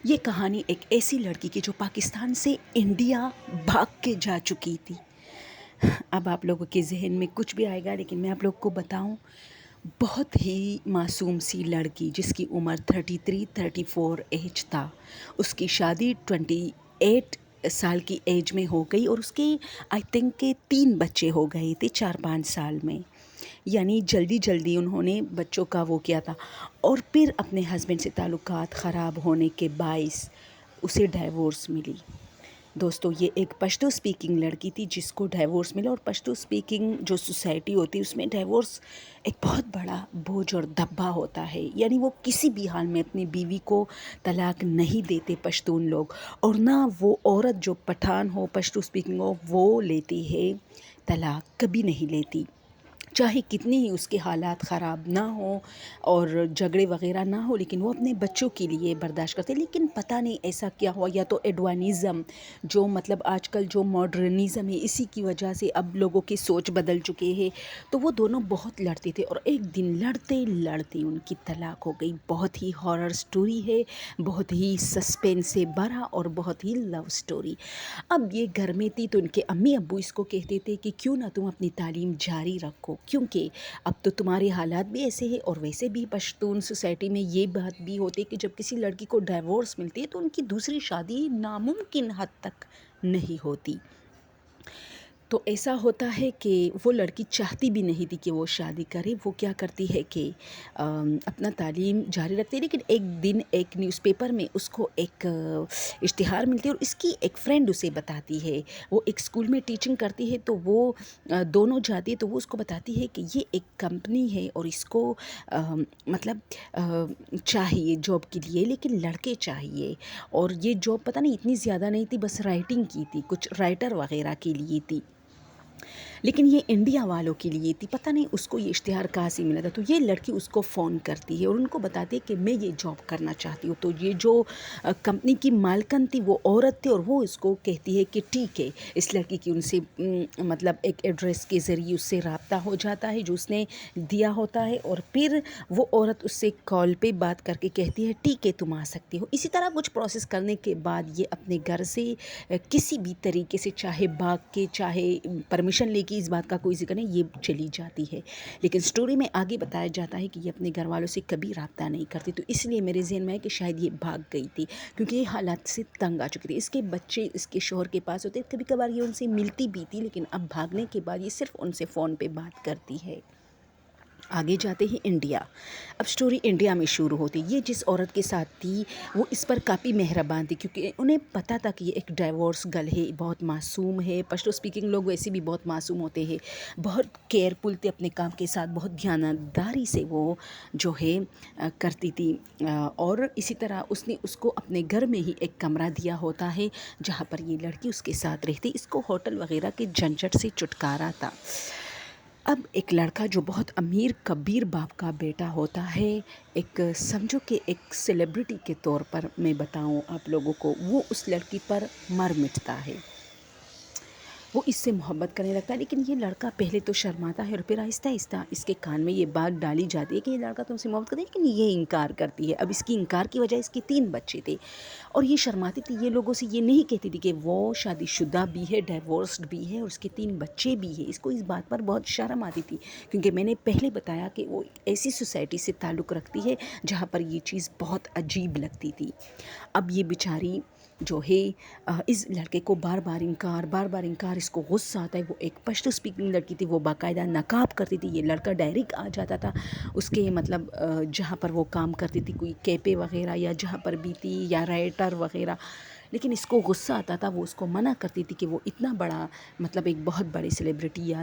یہ کہانی ایک ایسی لڑکی کی جو پاکستان سے انڈیا بھاگ کے جا چکی تھی۔ اب آپ لوگوں کے ذہن میں کچھ بھی آئے گا، لیکن میں آپ لوگ کو بتاؤں، بہت ہی معصوم سی لڑکی جس کی عمر 33-34 ایج تھا، اس کی شادی 28 سال کی ایج میں ہو گئی، اور اس کے آئی تھنک کہ 3 بچے ہو گئے تھے 4-5 سال میں، یعنی جلدی جلدی انہوں نے بچوں کا وہ کیا تھا، اور پھر اپنے ہسبینڈ سے تعلقات خراب ہونے کے باعث اسے ڈائیورس ملی۔ دوستو، یہ ایک پشتو اسپیکنگ لڑکی تھی جس کو ڈائیورس ملا، اور پشتو اسپیکنگ جو سوسائٹی ہوتی ہے اس میں ڈائیورس ایک بہت بڑا بوجھ اور دبا ہوتا ہے، یعنی وہ کسی بھی حال میں اپنی بیوی کو طلاق نہیں دیتے پشتون لوگ، اور نہ وہ عورت جو پٹھان ہو پشتو اسپیکنگ ہو وہ لیتی ہے طلاق، کبھی نہیں لیتی، چاہے کتنی ہی اس کے حالات خراب نہ ہوں اور جھگڑے وغیرہ نہ ہو، لیکن وہ اپنے بچوں کے لیے برداشت کرتے۔ لیکن پتہ نہیں ایسا کیا ہوا، یا تو ایڈوانزم جو مطلب آج کل جو ماڈرنزم ہے اسی کی وجہ سے اب لوگوں کی سوچ بدل چکے ہیں، تو وہ دونوں بہت لڑتے تھے، اور ایک دن لڑتے لڑتے ان کی طلاق ہو گئی۔ بہت ہی ہارر سٹوری ہے، بہت ہی سسپینس سے بھرا اور بہت ہی لو سٹوری۔ اب یہ گھر میں تھی تو ان کے امی ابو اس کو کہتے تھے کہ کیوں نہ تم اپنی تعلیم جاری رکھو، کیونکہ اب تو تمہارے حالات بھی ایسے ہیں، اور ویسے بھی پشتون سوسائٹی میں یہ بات بھی ہوتی ہے کہ جب کسی لڑکی کو ڈائیورس ملتی ہے تو ان کی دوسری شادی ناممکن حد تک نہیں ہوتی۔ تو ایسا ہوتا ہے کہ وہ لڑکی چاہتی بھی نہیں تھی کہ وہ شادی کرے، وہ کیا کرتی ہے کہ اپنا تعلیم جاری رکھتی ہے، لیکن ایک دن ایک نیوز پیپر میں اس کو ایک اشتہار ملتی ہے، اور اس کی ایک فرینڈ اسے بتاتی ہے، وہ ایک اسکول میں ٹیچنگ کرتی ہے، تو وہ دونوں جاتی ہے، تو وہ اس کو بتاتی ہے کہ یہ ایک کمپنی ہے اور اس کو مطلب چاہیے جاب کے لیے، لیکن لڑکے چاہیے، اور یہ جاب پتہ نہیں اتنی زیادہ نہیں تھی، بس رائٹنگ کی تھی، کچھ رائٹر وغیرہ کے لیے تھی، لیکن یہ انڈیا والوں کے لیے تھی۔ پتہ نہیں اس کو یہ اشتہار کہاں سے ملا تھا، تو یہ لڑکی اس کو فون کرتی ہے اور ان کو بتاتی ہے کہ میں یہ جاب کرنا چاہتی ہوں۔ تو یہ جو کمپنی کی مالکن تھی وہ عورت تھی، اور وہ اس کو کہتی ہے کہ ٹھیک ہے، اس لڑکی کی ان سے مطلب ایک ایڈریس کے ذریعے اس سے رابطہ ہو جاتا ہے جو اس نے دیا ہوتا ہے، اور پھر وہ عورت اس سے کال پہ بات کر کے کہتی ہے ٹھیک ہے تم آ سکتی ہو۔ اسی طرح کچھ پروسیس کرنے کے بعد یہ اپنے گھر سے کسی بھی طریقے سے، چاہے بھاگ کے، چاہے پرمیشن لے کے، اس بات کا کوئی ذکر نہیں، یہ چلی جاتی ہے، لیکن سٹوری میں آگے بتایا جاتا ہے کہ یہ اپنے گھر والوں سے کبھی رابطہ نہیں کرتی، تو اس لیے میرے ذہن میں ہے کہ شاید یہ بھاگ گئی تھی، کیونکہ یہ حالات سے تنگ آ چکی تھی۔ اس کے بچے اس کے شوہر کے پاس ہوتے، کبھی کبھار یہ ان سے ملتی بھی تھی، لیکن اب بھاگنے کے بعد یہ صرف ان سے فون پہ بات کرتی ہے۔ آگے جاتے ہیں انڈیا۔ اب سٹوری انڈیا میں شروع ہوتی، یہ جس عورت کے ساتھ تھی وہ اس پر کافی مہربان تھی، کیونکہ انہیں پتہ تھا کہ یہ ایک ڈائیورس گرل ہے، بہت معصوم ہے، پشتو اسپیکنگ لوگ ویسے بھی بہت معصوم ہوتے ہیں، بہت کیئرفل تھے اپنے کام کے ساتھ، بہت دیانتداری سے وہ جو ہے کرتی تھی، اور اسی طرح اس نے اس کو اپنے گھر میں ہی ایک کمرہ دیا ہوتا ہے جہاں پر یہ لڑکی اس کے ساتھ رہتی، اس کو ہوٹل وغیرہ کے جھنجھٹ سے چھٹکارا تھا۔ اب ایک لڑکا جو بہت امیر کبیر باپ کا بیٹا ہوتا ہے، ایک سمجھو کہ ایک سیلیبریٹی کے طور پر میں بتاؤں آپ لوگوں کو، وہ اس لڑکی پر مر مٹتا ہے، وہ اس سے محبت کرنے لگتا ہے، لیکن یہ لڑکا پہلے تو شرماتا ہے، اور پھر آہستہ آہستہ اس کے کان میں یہ بات ڈالی جاتی ہے کہ یہ لڑکا تم سے محبت کرتا ہے، لیکن یہ انکار کرتی ہے۔ اب اس کی انکار کی وجہ اس کے 3 بچے تھے، اور یہ شرماتی تھی، یہ لوگوں سے یہ نہیں کہتی تھی کہ وہ شادی شدہ بھی ہے، ڈائیورسڈ بھی ہے، اور اس کے 3 بچے بھی ہیں، اس کو اس بات پر بہت شرم آتی تھی، کیونکہ میں نے پہلے بتایا کہ وہ ایسی سوسائٹی سے تعلق رکھتی ہے جہاں پر یہ چیز بہت عجیب لگتی تھی۔ اب یہ بیچاری جو ہے اس لڑکے کو بار بار انکار، اس کو غصہ آتا ہے، وہ ایک پشتو اسپیکنگ لڑکی تھی، وہ باقاعدہ نقاب کرتی تھی، یہ لڑکا ڈائریکٹ آ جاتا تھا اس کے مطلب جہاں پر وہ کام کرتی تھی، کوئی کیپے وغیرہ یا جہاں پر بھی تھی، یا رائٹر وغیرہ، لیکن اس کو غصہ آتا تھا، وہ اس کو منع کرتی تھی کہ وہ اتنا بڑا مطلب ایک بہت بڑی سیلیبریٹی یا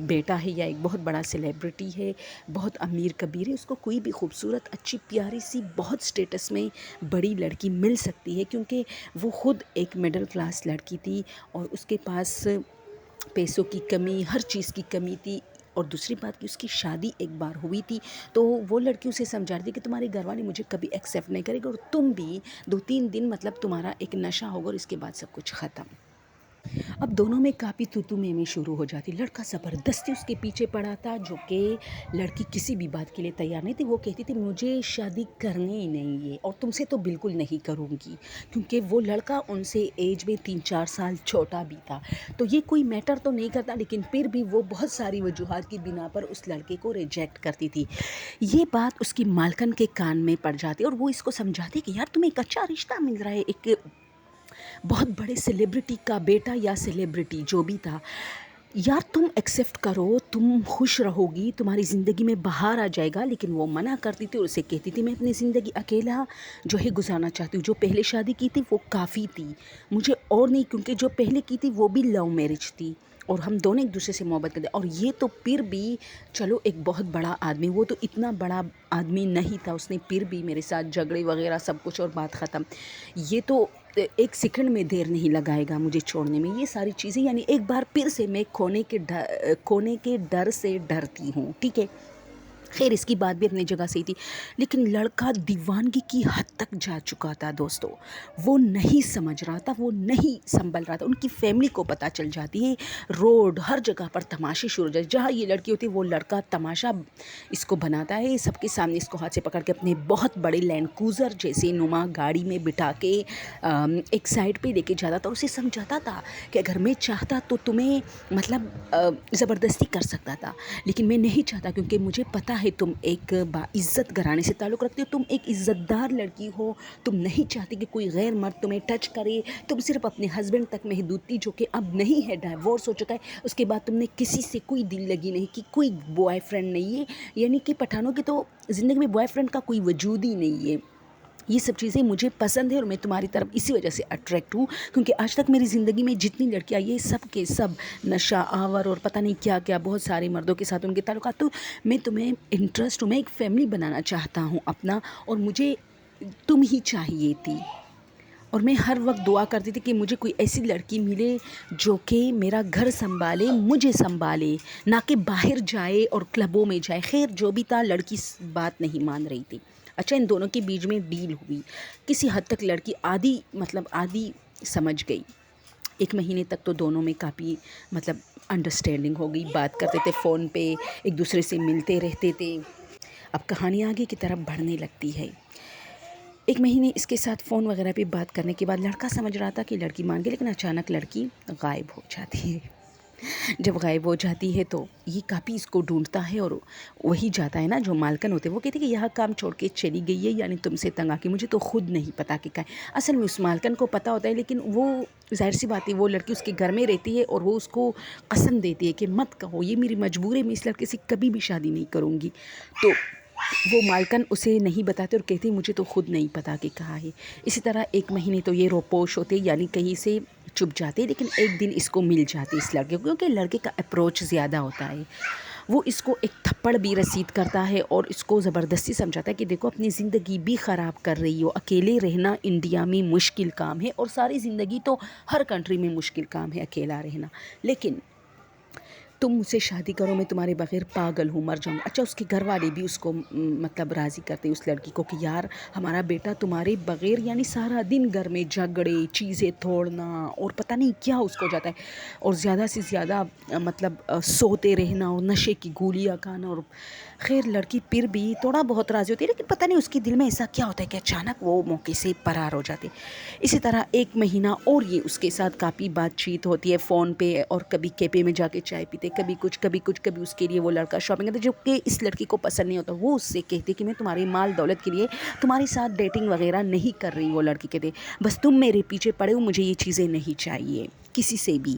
بیٹا ہے، یا ایک بہت بڑا سیلیبریٹی ہے، بہت امیر کبیر ہے، اس کو کوئی بھی خوبصورت اچھی پیاری سی بہت سٹیٹس میں بڑی لڑکی مل سکتی ہے، کیونکہ وہ خود ایک مڈل کلاس لڑکی تھی، اور اس کے پاس پیسوں کی کمی، ہر چیز کی کمی تھی، اور دوسری بات کہ اس کی شادی ایک بار ہوئی تھی، تو وہ لڑکی اسے سمجھا رہی تھی کہ تمہارے گھر والے مجھے کبھی ایکسیپٹ نہیں کرے گا، اور تم بھی 2-3 دن مطلب تمہارا ایک نشہ ہوگا، اور اس کے بعد سب کچھ ختم۔ اب دونوں میں کافی تو میں شروع ہو جاتی. لڑکا زبردستی اس کے پیچھے پڑا تھا، جو کہ لڑکی کسی بھی بات کے لیے تیار نہیں تھی. وہ کہتی تھی مجھے شادی کرنی ہی نہیں ہے، اور تم سے تو بالکل نہیں کروں گی، کیونکہ وہ لڑکا ان سے ایج میں 3-4 سال چھوٹا بھی تھا. تو یہ کوئی میٹر تو نہیں کرتا، لیکن پھر بھی وہ بہت ساری وجوہات کی بنا پر اس لڑکے کو ریجیکٹ کرتی تھی. یہ بات اس کی مالکن کے کان میں پڑ جاتی، اور وہ اس کو سمجھاتی کہ یار تمہیں ایک اچھا رشتہ مل رہا ہے، ایک بہت بڑے سیلیبریٹی کا بیٹا یا سیلیبریٹی جو بھی تھا، یار تم ایکسیپٹ کرو، تم خوش رہو گی، تمہاری زندگی میں بہار آ جائے گا. لیکن وہ منع کرتی تھی اور اسے کہتی تھی میں اپنی زندگی اکیلا جو ہے گزارنا چاہتی ہوں. جو پہلے شادی کی تھی وہ کافی تھی مجھے، اور نہیں، کیونکہ جو پہلے کی تھی وہ بھی لو میرج تھی، اور ہم دونوں ایک دوسرے سے محبت کرتے. اور یہ تو پھر بھی چلو ایک بہت بڑا آدمی، وہ تو اتنا بڑا آدمی نہیں تھا، اس نے پھر بھی میرے ساتھ جھگڑے وغیرہ سب کچھ، اور بات ختم. یہ تو ایک سیکنڈ میں دیر نہیں لگائے گا مجھے چھوڑنے میں. یہ ساری چیزیں یعنی ایک بار پھر سے میں کھونے کے ڈر سے ڈرتی ہوں. ٹھیک ہے، خیر اس کی بات بھی اپنی جگہ سے ہی تھی، لیکن لڑکا دیوانگی کی حد تک جا چکا تھا دوستو. وہ نہیں سمجھ رہا تھا، وہ نہیں سنبھل رہا تھا. ان کی فیملی کو پتہ چل جاتی ہے، روڈ ہر جگہ پر تماشے شروع ہو جاتے. جہاں یہ لڑکی ہوتی ہے وہ لڑکا تماشا اس کو بناتا ہے، سب کے سامنے اس کو ہاتھ سے پکڑ کے اپنے بہت بڑے لینڈ کروزر جیسے نما گاڑی میں بٹھا کے ایک سائڈ پہ لے کے جاتا تھا. اسے سمجھاتا تھا کہ اگر میں چاہتا تو تمہیں مطلب زبردستی کر سکتا تھا، لیکن میں نہیں چاہتا، کیونکہ مجھے پتہ ہے تم ایک باعزت گھرانے سے تعلق رکھتے ہو، تم ایک عزت دار لڑکی ہو، تم نہیں چاہتی کہ کوئی غیر مرد تمہیں ٹچ کرے. تم صرف اپنے ہسبینڈ تک محدود تھی، جو کہ اب نہیں ہے، ڈائیورس ہو چکا ہے. اس کے بعد تم نے کسی سے کوئی دل لگی نہیں کی، کوئی بوائے فرینڈ نہیں ہے. یعنی کہ پٹھانوں کی تو زندگی میں بوائے فرینڈ کا کوئی وجود ہی نہیں ہے. یہ سب چیزیں مجھے پسند ہے، اور میں تمہاری طرف اسی وجہ سے اٹریکٹ ہوں، کیونکہ آج تک میری زندگی میں جتنی لڑکیاں آئی ہیں سب کے سب نشہ آور اور پتہ نہیں کیا کیا بہت سارے مردوں کے ساتھ ان کے تعلقات. تو میں تمہیں انٹرسٹ ہوں، میں ایک فیملی بنانا چاہتا ہوں اپنا، اور مجھے تم ہی چاہیے تھی. اور میں ہر وقت دعا کرتی تھی کہ مجھے کوئی ایسی لڑکی ملے جو کہ میرا گھر سنبھالے، مجھے سنبھالے، نہ کہ باہر جائے اور کلبوں میں جائے. خیر جو بھی تھا، لڑکی بات نہیں مان رہی تھی. اچھا ان دونوں کے بیچ میں ڈیل ہوئی، کسی حد تک لڑکی آدھی سمجھ گئی. 1 مہینے تک تو دونوں میں کافی انڈرسٹینڈنگ ہو گئی، بات کرتے تھے فون پہ، ایک دوسرے سے ملتے رہتے تھے. اب کہانی آگے کی طرف بڑھنے لگتی ہے. 1 مہینے اس کے ساتھ فون وغیرہ پہ بات کرنے کے بعد لڑکا سمجھ رہا تھا کہ لڑکی مان گئی، لیکن اچانک لڑکی غائب ہو جاتی ہے. جب غائب ہو جاتی ہے تو یہ کافی اس کو ڈھونڈتا ہے، اور وہی جاتا ہے نا جو مالکن ہوتے ہیں. وہ کہتے ہیں کہ یہاں کام چھوڑ کے چلی گئی ہے، یعنی تم سے تنگ آ کے. مجھے تو خود نہیں پتا کہ کیا ہے. اصل میں اس مالکن کو پتا ہوتا ہے، لیکن وہ ظاہر سی بات ہے وہ لڑکی اس کے گھر میں رہتی ہے، اور وہ اس کو قسم دیتی ہے کہ مت کہو، یہ میری مجبور ہے، میں اس لڑکے سے کبھی بھی شادی نہیں کروں گی. تو وہ مالکن اسے نہیں بتاتے اور کہتے مجھے تو خود نہیں پتا کہ کہاں ہے. اسی طرح 1 مہینے تو یہ روپوش ہوتے، یعنی کہیں سے چھپ جاتے. لیکن ایک دن اس کو مل جاتی اس لڑکے کو، کیونکہ لڑکے کا اپروچ زیادہ ہوتا ہے. وہ اس کو ایک تھپڑ بھی رسید کرتا ہے، اور اس کو زبردستی سمجھاتا ہے کہ دیکھو اپنی زندگی بھی خراب کر رہی ہو. اکیلے رہنا انڈیا میں مشکل کام ہے، اور ساری زندگی تو ہر کنٹری میں مشکل کام ہے اکیلا رہنا. لیکن تم مجھ سے شادی کرو، میں تمہارے بغیر پاگل ہوں، مر جاؤں گا. اچھا اس کے گھر والے بھی اس کو راضی کرتے اس لڑکی کو کہ یار ہمارا بیٹا تمہارے بغیر، یعنی سارا دن گھر میں جھگڑے، چیزیں توڑنا اور پتہ نہیں کیا اس کو جاتا ہے، اور زیادہ سے زیادہ سوتے رہنا اور نشے کی گولیاں کھانا. اور خیر لڑکی پھر بھی تھوڑا بہت راضی ہوتی ہے، لیکن پتہ نہیں اس کے دل میں ایسا کیا ہوتا ہے کہ اچانک وہ موقع سے فرار ہو جاتے. اسی طرح 1 مہینہ اور یہ اس کے ساتھ کافی بات چیت ہوتی ہے فون پہ، اور کبھی کیفے میں جا کے چائے پیتے، کبھی کچھ کبھی اس کے لیے وہ لڑکا شاپنگ کرتا، جو کہ اس لڑکی کو پسند نہیں ہوتا. وہ اس سے کہتے کہ میں تمہاری مال دولت کے لیے تمہارے ساتھ ڈیٹنگ وغیرہ نہیں کر رہی. وہ لڑکی کہتے بس تم میرے پیچھے پڑے ہو، مجھے یہ چیزیں نہیں چاہیے کسی سے بھی.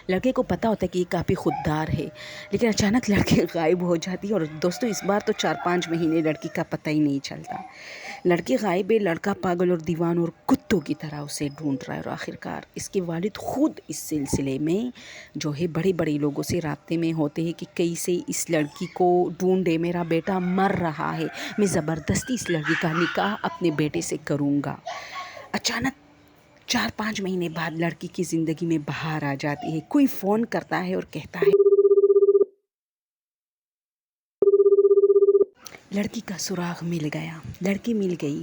لڑکے کو پتا ہوتا ہے کہ یہ کافی خوددار ہے، لیکن اچانک لڑکی غائب ہو جاتی ہے. اور دوستو اس بار تو 4-5 مہینے لڑکی کا پتہ ہی نہیں چلتا. لڑکی غائب ہے، لڑکا پاگل اور دیوان اور کتوں کی طرح اسے ڈھونڈ رہا ہے. اور آخرکار اس کے والد خود اس سلسلے میں جو ہے بڑے بڑے لوگوں سے رابطے میں ہوتے ہیں کہ کیسے اس لڑکی کو ڈھونڈے، میرا بیٹا مر رہا ہے، میں زبردستی اس لڑکی کا نکاح اپنے بیٹے سے کروں گا. اچانک 4-5 مہینے بعد لڑکی کی زندگی میں بہار آ جاتی ہے. کوئی فون کرتا ہے اور کہتا ہے لڑکی کا سراغ مل گیا، لڑکی مل گئی.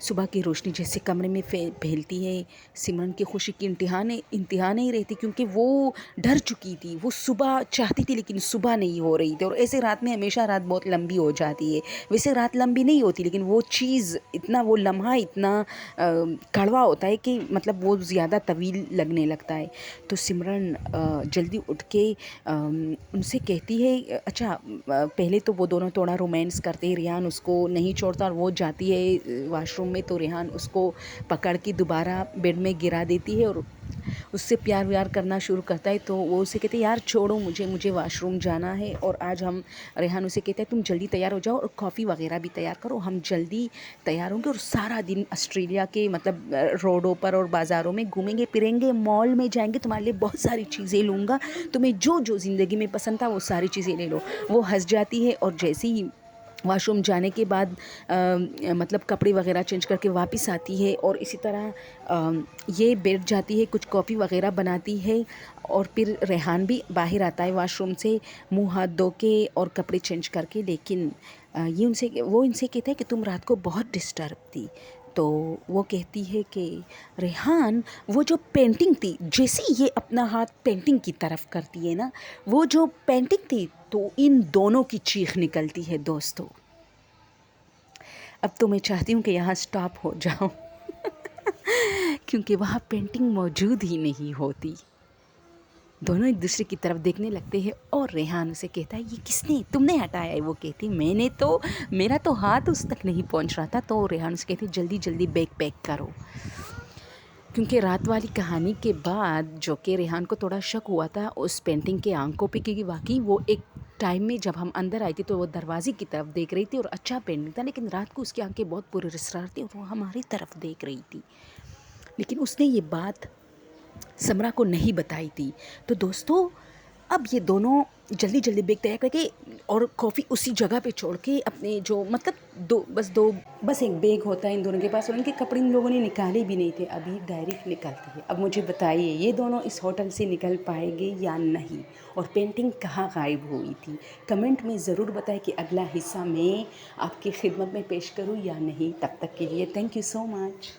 صبح کی روشنی جیسے کمرے میں پھیلتی ہے، سمرن کی خوشی کی انتہا نہیں رہتی، کیونکہ وہ ڈر چکی تھی، وہ صبح چاہتی تھی لیکن صبح نہیں ہو رہی تھی، اور ایسے رات میں ہمیشہ رات بہت لمبی ہو جاتی ہے، ویسے رات لمبی نہیں ہوتی لیکن وہ چیز اتنا، وہ لمحہ اتنا کڑوا ہوتا ہے کہ مطلب وہ زیادہ طویل لگنے لگتا ہے۔ تو سمرن جلدی اٹھ کے ان سے کہتی ہے، اچھا پہلے تو وہ دونوں تھوڑا رومانس کرتے ہیں، ریحان اس کو نہیں چھوڑتا اور وہ جاتی ہے واش روم میں، تو ریحان اس کو پکڑ کے دوبارہ بیڈ میں گرا دیتی ہے اور اس سے پیار ویار کرنا شروع کرتا ہے۔ تو وہ اسے کہتے ہیں یار چھوڑو مجھے واش روم جانا ہے، اور آج ہم، ریحان اسے کہتا ہے تم جلدی تیار ہو جاؤ اور کافی وغیرہ بھی تیار کرو، ہم جلدی تیار ہوں گے اور سارا دن آسٹریلیا کے مطلب روڈوں پر اور بازاروں میں گھومیں گے پھریں گے، مال میں جائیں گے، تمہارے لیے بہت ساری چیزیں لوں گا، تمہیں جو جو زندگی میں پسند تھا وہ ساری چیزیں لے لو۔ وہ ہنس جاتی ہے اور جیسے ہی واش روم جانے کے بعد مطلب کپڑے وغیرہ چینج کر کے واپس آتی ہے، اور اسی طرح یہ بیٹھ جاتی ہے، کچھ کافی وغیرہ بناتی ہے، اور پھر ریحان بھی باہر آتا ہے واش روم سے منہ ہاتھ دھو کے اور کپڑے چینج کر کے، لیکن وہ ان سے کہتا ہے کہ تم رات کو بہت ڈسٹرب تھی۔ تو وہ کہتی ہے کہ ریحان وہ جو پینٹنگ تھی، جیسے یہ اپنا ہاتھ پینٹنگ کی طرف کرتی ہے نا، وہ جو پینٹنگ تھی، تو ان دونوں کی چیخ نکلتی ہے دوستو۔ اب تو میں چاہتی ہوں کہ یہاں سٹاپ ہو جاؤں کیونکہ وہاں پینٹنگ موجود ہی نہیں ہوتی۔ دونوں ایک دوسرے کی طرف دیکھنے لگتے ہیں اور ریحان اسے کہتا ہے یہ کس نے، تم نے ہٹایا ہے؟ وہ کہتی میں نے تو، میرا تو ہاتھ اس تک نہیں پہنچ رہا تھا۔ تو ریحان اسے کہتی جلدی جلدی بیگ پیک کرو، کیونکہ رات والی کہانی کے بعد جو کہ ریحان کو تھوڑا شک ہوا تھا اس پینٹنگ کے آنکھوں پہ، کیونکہ واقعی وہ ایک ٹائم میں جب ہم اندر آئی تھی تو وہ دروازے کی طرف دیکھ رہی تھی اور اچھا پینٹنگ تھا، لیکن رات کو اس کی آنکھیں بہت پرے اسرار تھی اور وہ ہماری طرف دیکھ رہی تھی، لیکن اس نے یہ بات سمرا کو نہیں بتائی تھی۔ تو دوستو اب یہ دونوں جلدی جلدی بیگ تیار کر کے اور کافی اسی جگہ پہ چھوڑ کے اپنے جو مطلب بس ایک بیگ ہوتا ہے ان دونوں کے پاس، اور ان کے کپڑے ان لوگوں نے نکالے بھی نہیں تھے، ابھی ڈائریکٹ نکلتے ہیں۔ اب مجھے بتائیے یہ دونوں اس ہوٹل سے نکل پائیں گے یا نہیں، اور پینٹنگ کہاں غائب ہوئی تھی؟ کمنٹ میں ضرور بتائیں کہ اگلا حصہ میں آپ کی خدمت میں پیش کروں یا نہیں۔ تب تک کے لیے تھینک یو سو مچ۔